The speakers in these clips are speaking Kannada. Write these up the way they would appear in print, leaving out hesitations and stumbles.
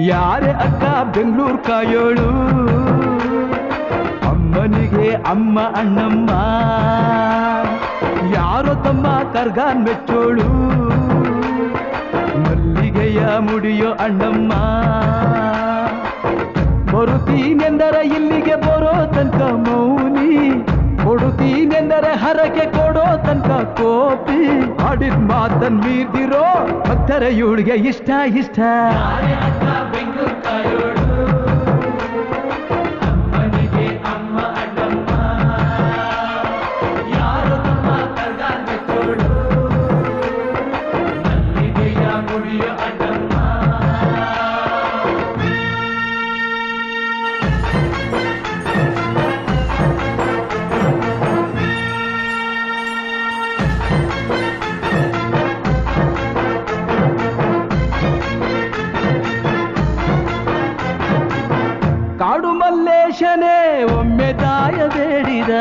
ಯಾರೇ ಅಕ್ಕ ಬೆಂಗಳೂರು ಕಾಯೋಳು ಅಮ್ಮನಿಗೆ ಅಮ್ಮ ಅಣ್ಣಮ್ಮ ಯಾರೋ ತಮ್ಮ ಕರ್ಗಾನ್ ಮೆಚ್ಚೋಳು ಮಲ್ಲಿಗೆಯ ಮುಡಿಯೋ ಅಣ್ಣಮ್ಮ ಬರುತ್ತೀನೆಂದರೆ ಇಲ್ಲಿಗೆ ಬರೋ ತನಕ ಮೌನಿ ಕೊಡುತ್ತೀನೆಂದರೆ ಹರಕೆ ಕೊಡೋ ತನಕ ಕೋಪಿ ಆಡಿದ ಮಾತನ್ ಮೀರ್ದಿರೋ ಭಕ್ತರ ಇವಳಿಗೆ ಇಷ್ಟ ಇಷ್ಟ ಅಮ್ಮನಿಗೆ ಅಮ್ಮ ಅಣ್ಣಮ್ಮ ಯಾರು ತಮ್ಮ ಕರ್ಗಾನ್ ಮೆಚ್ಚೋಳು ಮಲ್ಲಿಗೆಯ ಮುಡಿಯೋ ಅಣ್ಣಮ್ಮ ಕಾಡು ಮಲ್ಲೇಶನೇ ಒಮ್ಮೆ ತಾಯ ಬೇಡಿದ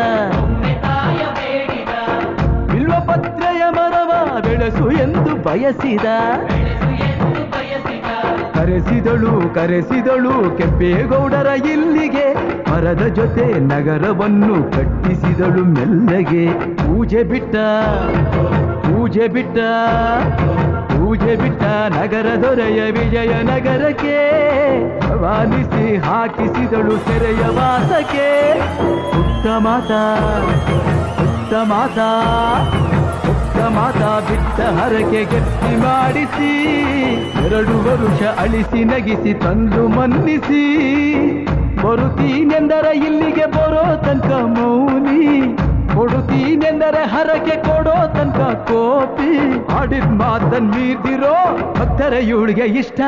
ಬಿಲ್ವಪತ್ರೆಯ ಮರವ ಬೆಳೆಸು ಎಂದು ಬಯಸಿದ ಕರೆಸಿದಳು ಕೆಂಪೇಗೌಡರ ಇಲ್ಲಿಗೆ ಮರದ ಜೊತೆ ನಗರವನ್ನು ಕಟ್ಟಿಸಿದಳು ಮೆಲ್ಲಗೆ ಪೂಜೆ ಬಿಟ್ಟ ನಗರ ದೊರೆಯ ವಿಜಯನಗರಕ್ಕೆ ವಾಲಿಸಿ ಹಾಕಿಸಿದಳು ಸೆರೆಯ ವಾಸಕ್ಕೆ ಪುಟ್ಟ ಮಾತಾ ಬಿಟ್ಟ ಹರಕೆ ಗಟ್ಟಿ ಮಾಡಿಸಿ 2 ವರುಷ ಅಳಿಸಿ ನಗಿಸಿ ತಂದು ಮನ್ನಿಸಿ ಬರುತ್ತೀನೆಂದರೆ ಇಲ್ಲಿಗೆ ಬರೋ ತನಕ ಮೌನಿ ಕೊಡುತ್ತೀನೆಂದರೆ ಹರಕೆ ಕೊಡೋ ತನಕ ಕೋಪಿ ಆಡಿದ ಮಾತನ್ ಮೀರ್ದಿರೋ ಭಕ್ತರ ಇವಳಿಗೆ ಇಷ್ಟ